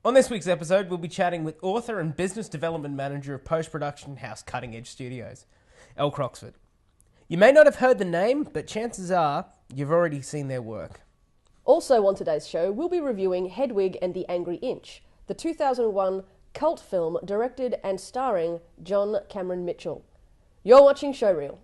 On this week's episode, we'll be chatting with author and business development manager of post-production house Cutting Edge Studios, Elle Croxford. You may not have heard the name, but chances are you've already seen their work. Also on today's show, we'll be reviewing Hedwig and the Angry Inch, the 2001 cult film directed and starring John Cameron Mitchell. You're watching Showreel.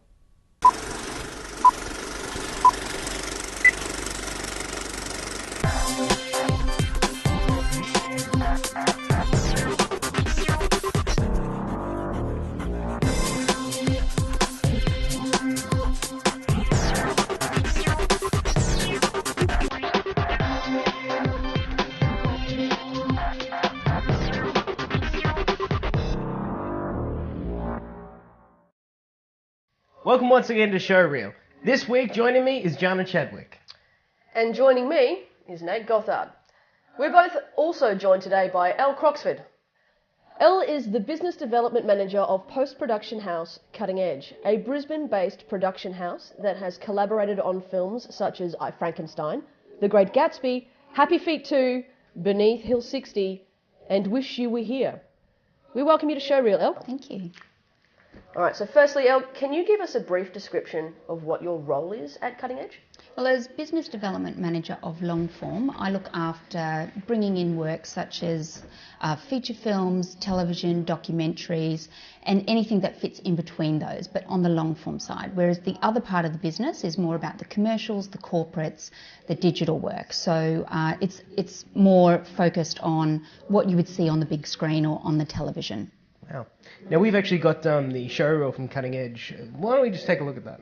Welcome once again to Showreel. This week, joining me is John and Chadwick. And joining me is Nate Gothard. We're both also joined today by Elle Croxford. Elle is the business development manager of post-production house Cutting Edge, a Brisbane-based production house that has collaborated on films such as I, Frankenstein, The Great Gatsby, Happy Feet 2, Beneath Hill 60, and Wish You Were Here. We welcome you to Showreel, Elle. Thank you. All right, so firstly, Elle, can you give us a brief description of what your role is at Cutting Edge? Well, as Business Development Manager of Long Form, I look after bringing in work such as feature films, television, documentaries, and anything that fits in between those, but on the long form side. Whereas the other part of the business is more about the commercials, the corporates, the digital work. So it's more focused on what you would see on the big screen or on the television. Wow. Now, we've actually got the showreel from Cutting Edge. Why don't we just take a look at that?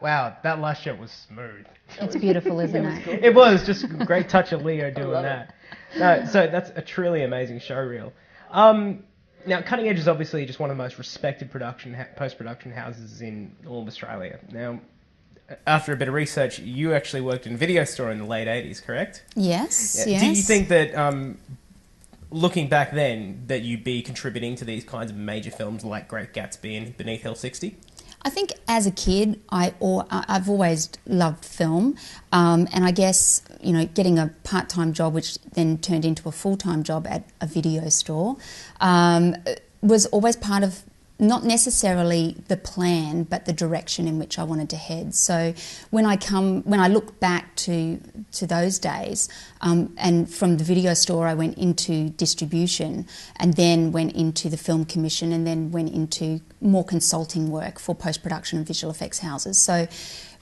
Wow, that last shot was smooth. It's beautiful, isn't it? It was just a great touch of Leo doing that. No, so that's a truly amazing showreel. Now, Cutting Edge is obviously just one of the most respected post-production houses in all of Australia. Now, after a bit of research, you actually worked in a video store in the late 80s, correct? Yes, Yeah. yes. Do you think that, looking back then, that you'd be contributing to these kinds of major films like Great Gatsby and Beneath Hill 60? I think as a kid, I've always loved film, and I guess, you know, getting a part-time job, which then turned into a full-time job at a video store, was always part of not necessarily the plan, but the direction in which I wanted to head. So when I look back to those days, and from the video store I went into distribution, and then went into the film commission, and then went into more consulting work for post-production and visual effects houses. So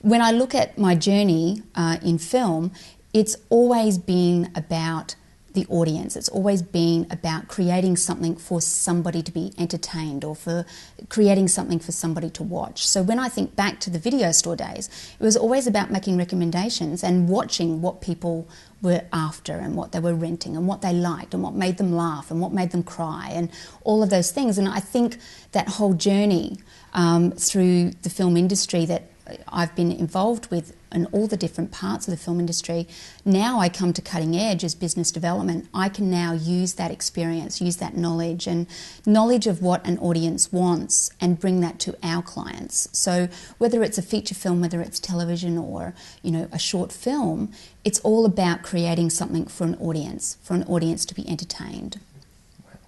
when I look at my journey in film, it's always been about the audience. It's always been about creating something for somebody to be entertained, or for creating something for somebody to watch. So when I think back to the video store days, it was always about making recommendations and watching what people were after and what they were renting and what they liked and what made them laugh and what made them cry and all of those things. And I think that whole journey through the film industry that I've been involved with in all the different parts of the film industry. Now I come to Cutting Edge as business development. I can now use that experience, use that knowledge and knowledge of what an audience wants and bring that to our clients. So whether it's a feature film, whether it's television or, you know, a short film, it's all about creating something for an audience to be entertained.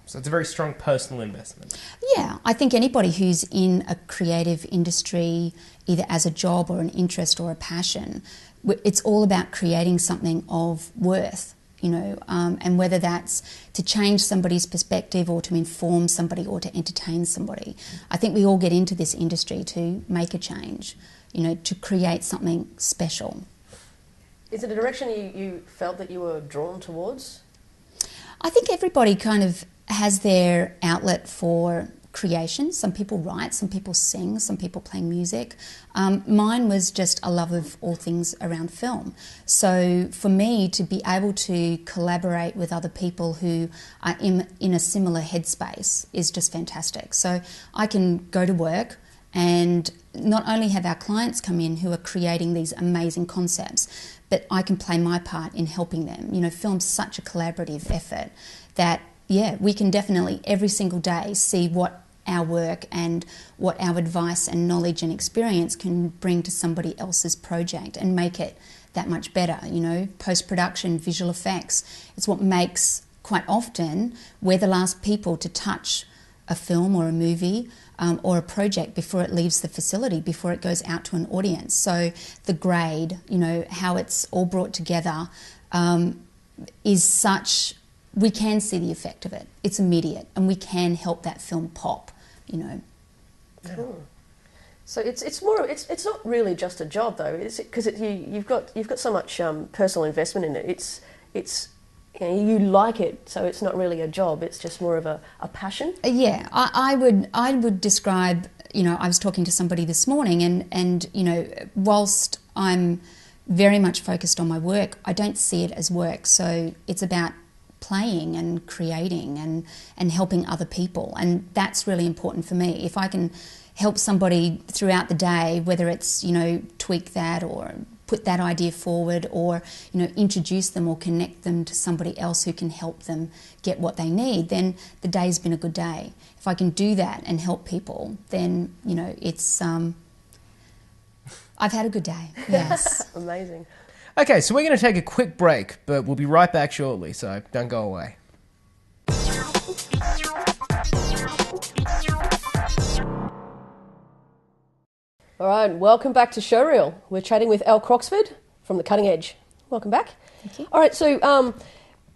So it's a very strong personal investment. Yeah, I think anybody who's in a creative industry, either as a job or an interest or a passion, it's all about creating something of worth, you know, and whether that's to change somebody's perspective or to inform somebody or to entertain somebody. I think we all get into this industry to make a change, you know, to create something special. Is it a direction you felt that you were drawn towards? I think everybody kind of has their outlet for creation. Some people write, some people sing, some people play music. Mine was just a love of all things around film. So for me to be able to collaborate with other people who are in a similar headspace is just fantastic. So I can go to work and not only have our clients come in who are creating these amazing concepts, but I can play my part in helping them. You know, film's such a collaborative effort that, yeah, we can definitely every single day see what our work and what our advice and knowledge and experience can bring to somebody else's project and make it that much better. You know, post-production, visual effects, it's what makes, quite often, we're the last people to touch a film or a movie or a project before it leaves the facility, before it goes out to an audience. So the grade, you know, how it's all brought together is such... We can see the effect of it. It's immediate, and we can help that film pop, you know. Cool. So it's not really just a job though, is it? Because you've got so much personal investment in it. It's you know, you like it, so it's not really a job. It's just more of a passion. Yeah, I would describe. You know, I was talking to somebody this morning, and you know, whilst I'm very much focused on my work, I don't see it as work. So it's about playing and creating and helping other people, and that's really important for me. If I can help somebody throughout the day, whether it's, you know, tweak that or put that idea forward or, you know, introduce them or connect them to somebody else who can help them get what they need, then the day's been a good day. If I can do that and help people, then, you know, it's I've had a good day. Yes. Amazing. Okay, so we're going to take a quick break, but we'll be right back shortly, so don't go away. All right, welcome back to Showreel. We're chatting with Elle Croxford from the Cutting Edge. Welcome back. Thank you. All right, so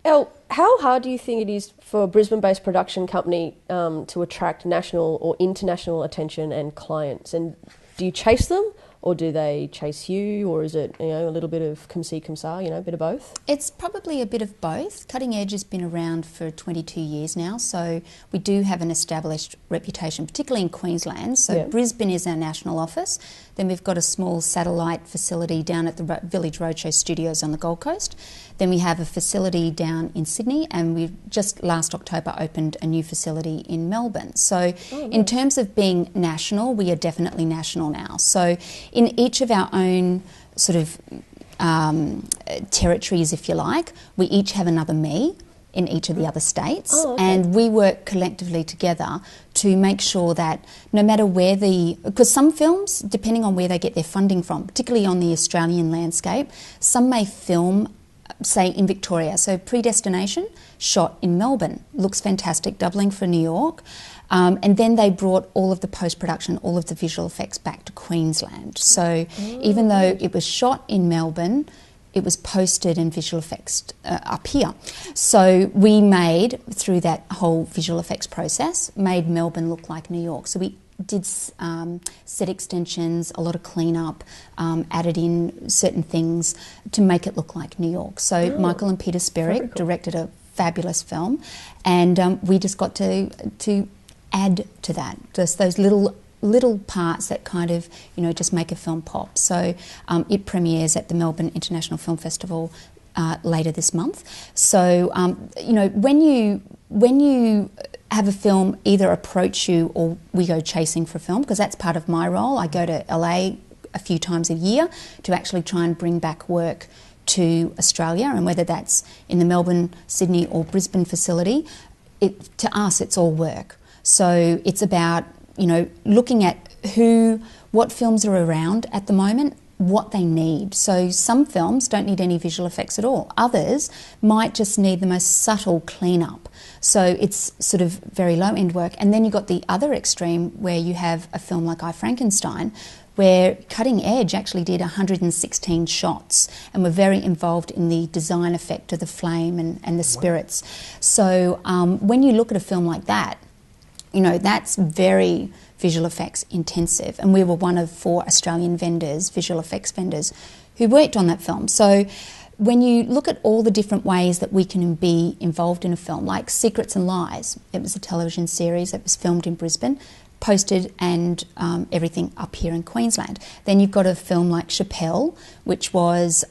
Elle, how hard do you think it is for a Brisbane-based production company to attract national or international attention and clients? And do you chase them? Or do they chase you, or is it, you know, a little bit of come see, come sa, you know, a bit of both? It's probably a bit of both. Cutting Edge has been around for 22 years now, so we do have an established reputation, particularly in Queensland. So yeah. Brisbane is our national office. Then we've got a small satellite facility down at the Village Roadshow Studios on the Gold Coast. Then we have a facility down in Sydney, and we've just last October opened a new facility in Melbourne. So in terms of being national, we are definitely national now. So in each of our own sort of territories, if you like, we each have another me in each of the other states, and we work collectively together to make sure that no matter where because some films, depending on where they get their funding from, particularly on the Australian landscape, some may film, say, in Victoria. So Predestination, shot in Melbourne, looks fantastic, doubling for New York. And then they brought all of the post-production, all of the visual effects back to Queensland. So even though it was shot in Melbourne, it was posted in visual effects up here. So we made, through that whole visual effects process, made Melbourne look like New York. So we did set extensions, a lot of cleanup, added in certain things to make it look like New York. So Michael and Peter Spirik directed a fabulous film, and we just got to add to that, just those little parts that kind of, you know, just make a film pop. So it premieres at the Melbourne International Film Festival later this month. So you know, when you have a film either approach you or we go chasing for film, because that's part of my role. I go to LA a few times a year to actually try and bring back work to Australia, and whether that's in the Melbourne, Sydney or Brisbane facility, to us it's all work. So it's about, you know, looking at what films are around at the moment, what they need. So some films don't need any visual effects at all. Others might just need the most subtle cleanup. So it's sort of very low-end work. And then you've got the other extreme where you have a film like I, Frankenstein, where Cutting Edge actually did 116 shots and were very involved in the design effect of the flame and the spirits. So when you look at a film like that, you know, that's very visual effects intensive. And we were one of 4 Australian vendors, visual effects vendors, who worked on that film. So when you look at all the different ways that we can be involved in a film, like Secrets and Lies, it was a television series that was filmed in Brisbane, posted and everything up here in Queensland. Then you've got a film like Chappelle, which was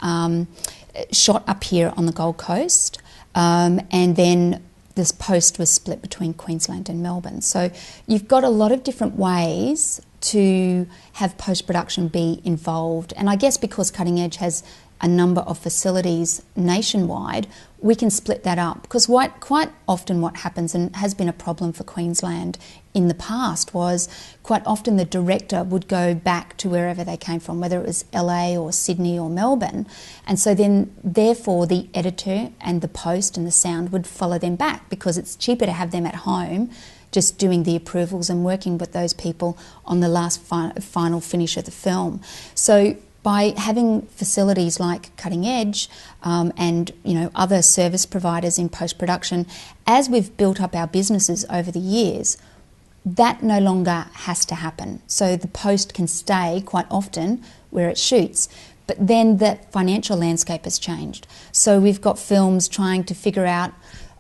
shot up here on the Gold Coast, and then this post was split between Queensland and Melbourne. So you've got a lot of different ways to have post-production be involved. And I guess because Cutting Edge has a number of facilities nationwide, we can split that up. Because quite often what happens, and has been a problem for Queensland in the past, was quite often the director would go back to wherever they came from, whether it was LA or Sydney or Melbourne. And so then, therefore, the editor and the post and the sound would follow them back, because it's cheaper to have them at home just doing the approvals and working with those people on the last final finish of the film. So by having facilities like Cutting Edge and, you know, other service providers in post-production, as we've built up our businesses over the years, that no longer has to happen. So the post can stay quite often where it shoots. But then the financial landscape has changed. So we've got films trying to figure out,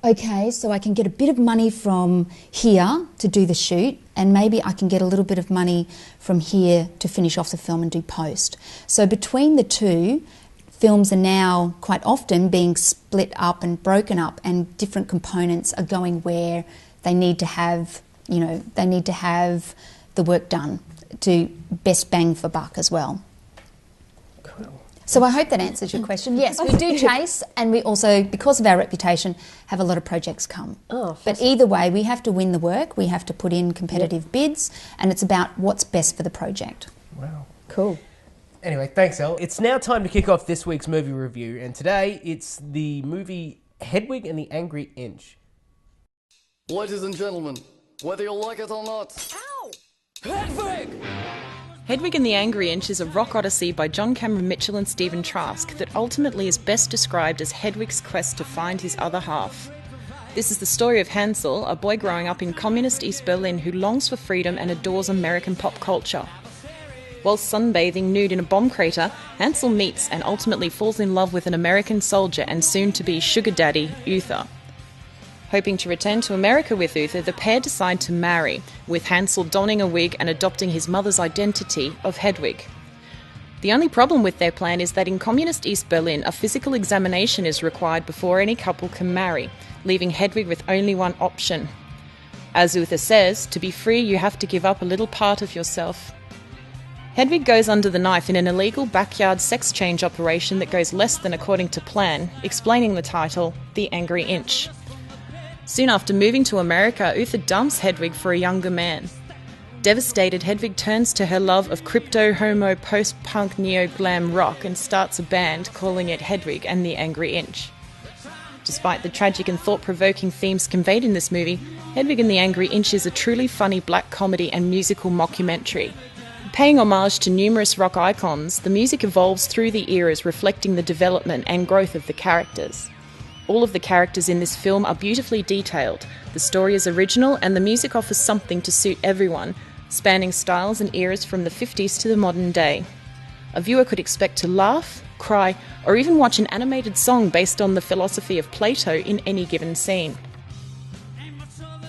okay, so I can get a bit of money from here to do the shoot, and maybe I can get a little bit of money from here to finish off the film and do post. So between the two, films are now quite often being split up and broken up, and different components are going where they need to have, you know, they need to have the work done to best bang for buck as well. So I hope that answers your question. Yes, we do chase, and we also, because of our reputation, have a lot of projects come. But either way, we have to win the work, we have to put in competitive bids, and it's about what's best for the project. Wow. Cool. Anyway, thanks, Elle. It's now time to kick off this week's movie review, and today it's the movie Hedwig and the Angry Inch. Ladies and gentlemen, whether you like it or not... Ow! Hedwig! Hedwig and the Angry Inch is a rock odyssey by John Cameron Mitchell and Stephen Trask that ultimately is best described as Hedwig's quest to find his other half. This is the story of Hansel, a boy growing up in communist East Berlin who longs for freedom and adores American pop culture. While sunbathing nude in a bomb crater, Hansel meets and ultimately falls in love with an American soldier and soon-to-be sugar daddy, Uther. Hoping to return to America with Uther, the pair decide to marry, with Hansel donning a wig and adopting his mother's identity of Hedwig. The only problem with their plan is that in communist East Berlin, a physical examination is required before any couple can marry, leaving Hedwig with only one option. As Uther says, to be free you have to give up a little part of yourself. Hedwig goes under the knife in an illegal backyard sex change operation that goes less than according to plan, explaining the title, The Angry Inch. Soon after moving to America, Uther dumps Hedwig for a younger man. Devastated, Hedwig turns to her love of crypto-homo post-punk neo-glam rock and starts a band calling it Hedwig and the Angry Inch. Despite the tragic and thought-provoking themes conveyed in this movie, Hedwig and the Angry Inch is a truly funny black comedy and musical mockumentary. Paying homage to numerous rock icons, the music evolves through the eras, reflecting the development and growth of the characters. All of the characters in this film are beautifully detailed, the story is original, and the music offers something to suit everyone, spanning styles and eras from the 50s to the modern day. A viewer could expect to laugh, cry, or even watch an animated song based on the philosophy of Plato in any given scene.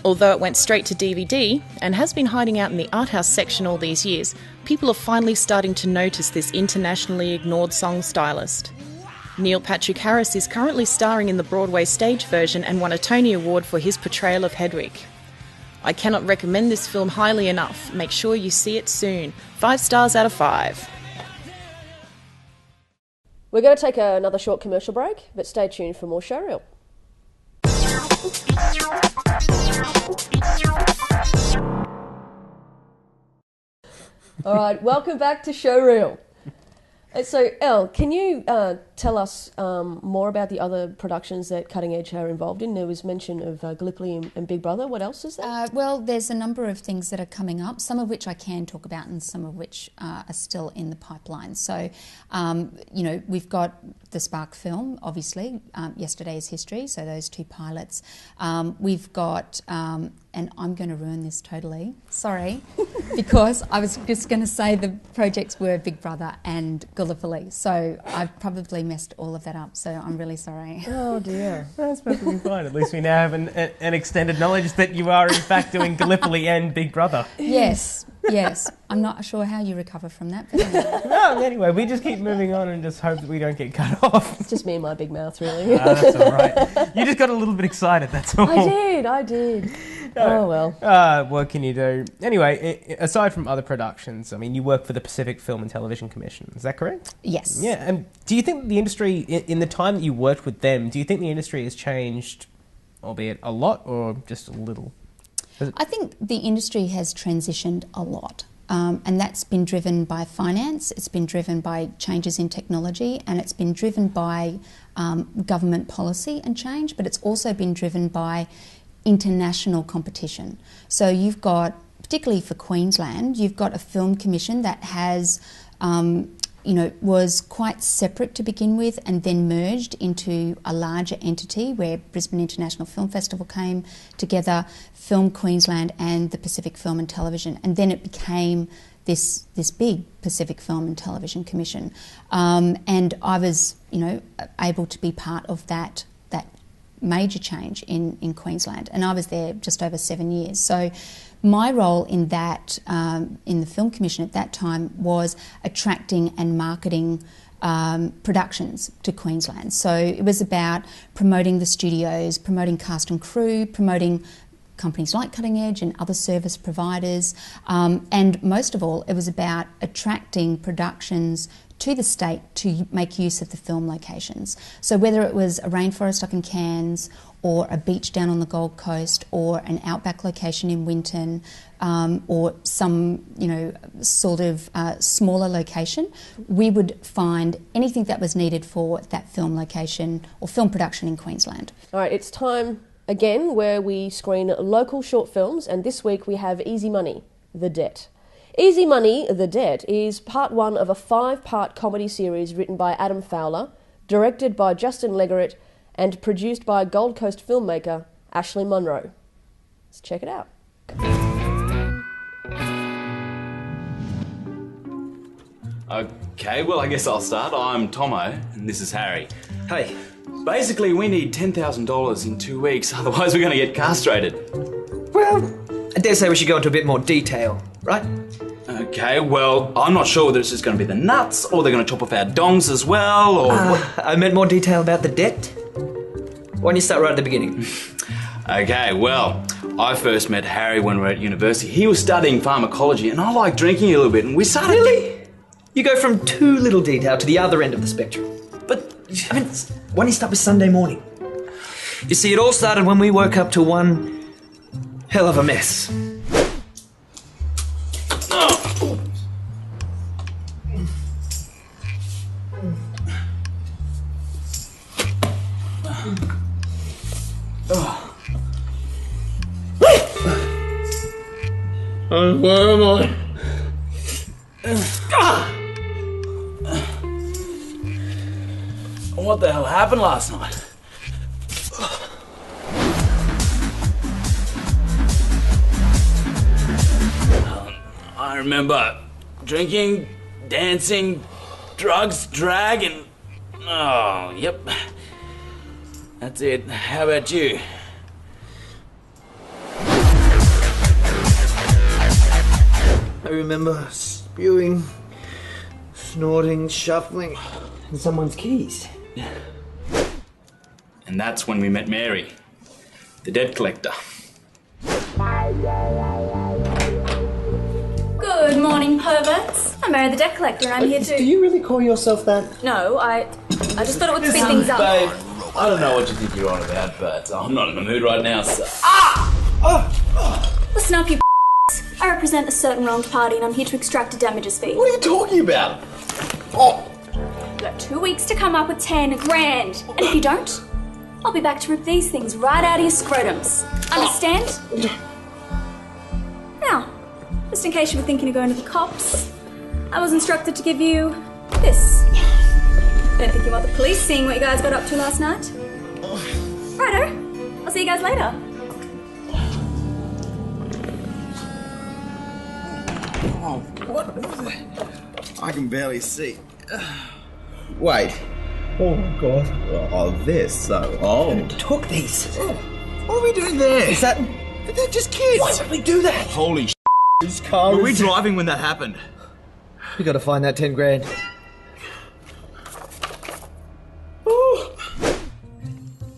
Although it went straight to DVD, and has been hiding out in the art house section all these years, people are finally starting to notice this internationally ignored song stylist. Neil Patrick Harris is currently starring in the Broadway stage version and won a Tony Award for his portrayal of Hedwig. I cannot recommend this film highly enough. Make sure you see it soon. 5 stars out of 5. We're going to take another short commercial break, but stay tuned for more Showreel. All right, welcome back to Showreel. So, Elle, can you tell us more about the other productions that Cutting Edge are involved in? There was mention of Gallipoli and Big Brother. What else is there? Well, there's a number of things that are coming up, some of which I can talk about and some of which are still in the pipeline. So, we've got the Spark film, obviously, Yesterday is History, so those 2 pilots. We've got, and I'm going to ruin this totally, sorry, because I was just going to say the projects were Big Brother and Gallipoli, so I've probably messed all of that up, so I'm really sorry. Oh dear. That's perfectly fine. At least we now have an extended knowledge that you are in fact doing Gallipoli and Big Brother. Yes. I'm not sure how you recover from that, but anyway. No, anyway, we just keep moving on and just hope that we don't get cut off. It's just me and my big mouth, really. That's all right. You just got a little bit excited, that's all. I did. Oh, well. What can you do? Anyway, aside from other productions, I mean, you work for the Pacific Film and Television Commission, is that correct? Yes. Yeah, and do you think the industry, in the time that you worked with them, do you think the industry has changed, albeit a lot, or just a little? I think the industry has transitioned a lot, and that's been driven by finance, it's been driven by changes in technology, and it's been driven by government policy and change, but it's also been driven by international competition. So you've got, particularly for Queensland, you've got a film commission that has was quite separate to begin with and then merged into a larger entity where Brisbane International Film Festival came together, Film Queensland and the Pacific Film and Television, and then it became this big Pacific Film and Television Commission. And I was, able to be part of that major change in Queensland, and I was there just over 7 years. So my role in that, in the Film Commission at that time, was attracting and marketing productions to Queensland. So it was about promoting the studios, promoting cast and crew, promoting companies like Cutting Edge and other service providers, and most of all, it was about attracting productions to the state to make use of the film locations. So whether it was a rainforest up in Cairns, or a beach down on the Gold Coast, or an outback location in Winton, or some, sort of smaller location, we would find anything that was needed for that film location or film production in Queensland. All right, it's time again where we screen local short films, and this week we have Easy Money, The Debt. Easy Money, The Debt is part 1 of a 5-part comedy series written by Adam Fowler, directed by Justin Leggeret, and produced by Gold Coast filmmaker Ashley Munro. Let's check it out. Okay, well, I guess I'll start. I'm Tomo, and this is Harry. Hey. Basically, we need $10,000 in 2 weeks, otherwise we're going to get castrated. Well, I dare say we should go into a bit more detail, right? Okay, well, I'm not sure whether it's just going to be the nuts, or they're going to chop off our dongs as well, or... I meant more detail about the debt. Why don't you start right at the beginning? Okay, well, I first met Harry when we were at university. He was studying pharmacology, and I liked drinking a little bit, and we started... Really? You go from too little detail to the other end of the spectrum. But, why don't you start with Sunday morning? You see, it all started when we woke up to one hell of a mess. Where am I? What the hell happened last night? I remember drinking, dancing, drugs, drag, and... Oh, yep. That's it. How about you? I remember spewing, snorting, shuffling, and someone's keys. And that's when we met Mary, the debt collector. Good morning, perverts. I'm Mary the debt collector and I'm here to... Do you really call yourself that? No, I just thought it would speed things up. Babe, I don't know what you think you're on about, but I'm not in the mood right now, so... Listen up, you I represent a certain wronged party and I'm here to extract a damages fee. What are you talking about? Oh! You've got 2 weeks to come up with 10 grand. And if you don't, I'll be back to rip these things right out of your scrotums. Understand? Now, just in case you were thinking of going to the cops, I was instructed to give you this. Don't think you want the police seeing what you guys got up to last night. Righto, I'll see you guys later. Oh, what? I can barely see. Wait. Oh, God. Oh, they're so old. Took these. Oh, what are we doing there? Is that... They're just kids. Why would we do that? Holy shit. This car Were we driving when that happened? We gotta find that 10 grand.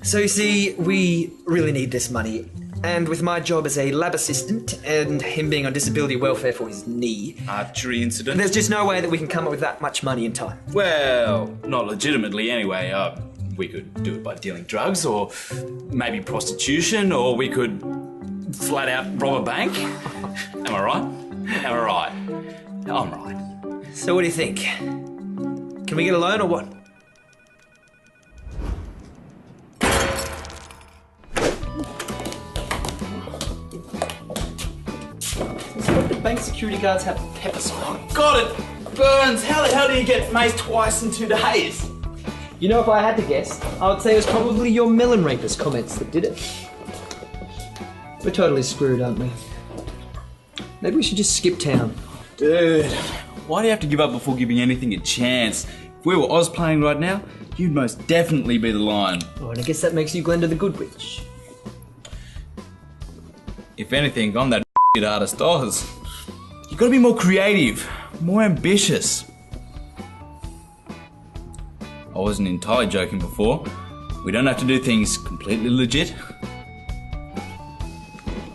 So you see, we really need this money. And with my job as a lab assistant and him being on disability welfare for his knee... Archery incident? There's just no way that we can come up with that much money in time. Well, not legitimately anyway. We could do it by dealing drugs, or maybe prostitution, or we could flat out rob a bank. Am I right? Am I right? I'm right. So what do you think? Can we get a loan or what? The bank security guards have pepper spray. Got it! Burns, how the hell do you get maced twice in 2 days? You know, if I had to guess, I would say it was probably your melon rapist comments that did it. We're totally screwed, aren't we? Maybe we should just skip town. Dude, why do you have to give up before giving anything a chance? If we were Oz playing right now, you'd most definitely be the lion. Oh, and I guess that makes you Glenda the Good Witch. If anything, I'm that artist Oz. You gotta be more creative, more ambitious. I wasn't entirely joking before. We don't have to do things completely legit.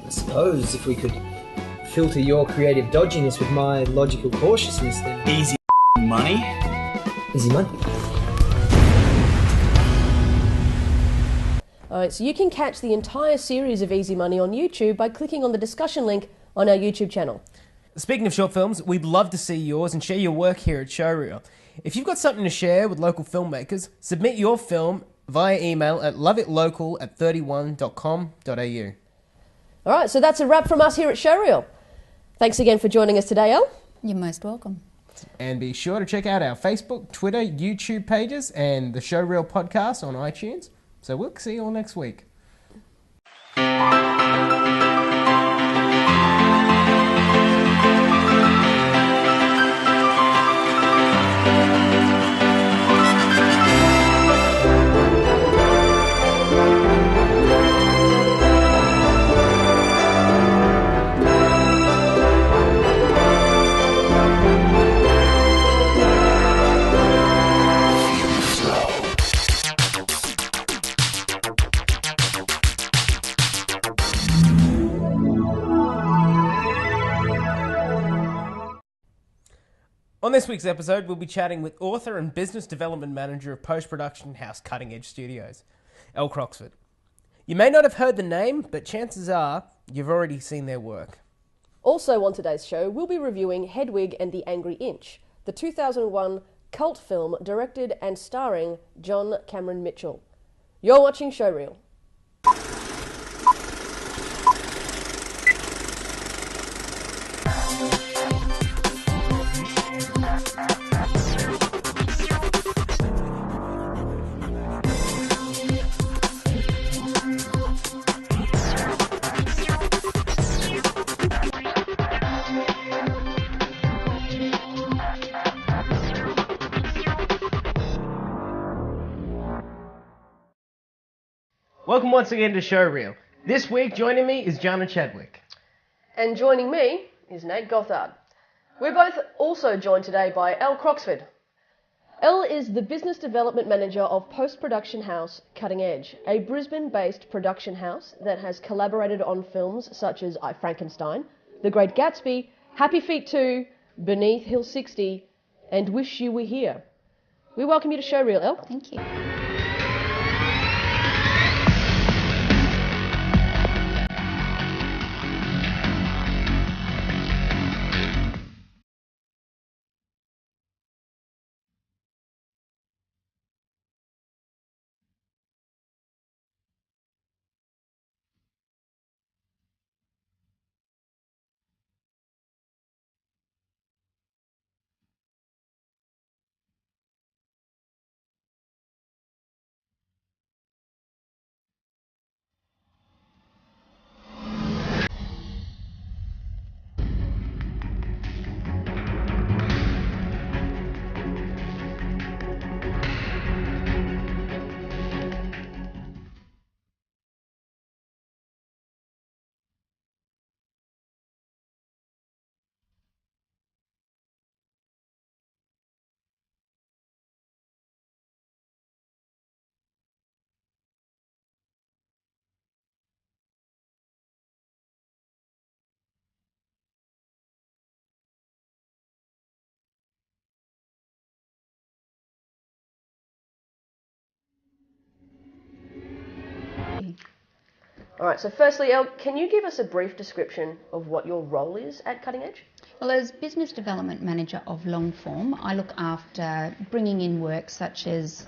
I suppose if we could filter your creative dodginess with my logical cautiousness, then... Easy money? Easy money. Alright, so you can catch the entire series of Easy Money on YouTube by clicking on the discussion link on our YouTube channel. Speaking of short films, we'd love to see yours and share your work here at Showreel. If you've got something to share with local filmmakers, submit your film via email at loveitlocal@31.com.au. Alright, so that's a wrap from us here at Showreel. Thanks again for joining us today, Elle. You're most welcome. And be sure to check out our Facebook, Twitter, YouTube pages and the Showreel podcast on iTunes. So we'll see you all next week. On this week's episode, we'll be chatting with author and business development manager of post-production house Cutting Edge Studios, Elle Croxford. You may not have heard the name, but chances are you've already seen their work. Also on today's show, we'll be reviewing Hedwig and the Angry Inch, the 2001 cult film directed and starring John Cameron Mitchell. You're watching Showreel. Welcome once again to Showreel. This week joining me is Jana Chadwick. And joining me is Nate Gothard. We're both also joined today by Elle Croxford. Elle is the business development manager of post-production house Cutting Edge, a Brisbane-based production house that has collaborated on films such as I, Frankenstein, The Great Gatsby, Happy Feet 2, Beneath Hill 60, and Wish You Were Here. We welcome you to Showreel, Elle. Thank you. All right, so firstly, Elle, can you give us a brief description of what your role is at Cutting Edge? Well, as Business Development Manager of Longform, I look after bringing in work such as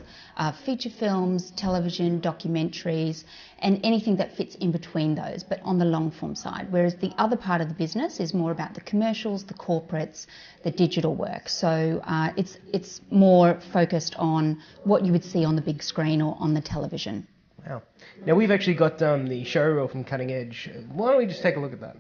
feature films, television, documentaries, and anything that fits in between those, but on the long-form side. Whereas the other part of the business is more about the commercials, the corporates, the digital work. So it's more focused on what you would see on the big screen or on the television. Wow. Now, we've actually got the showreel from Cutting Edge. Why don't we just take a look at that?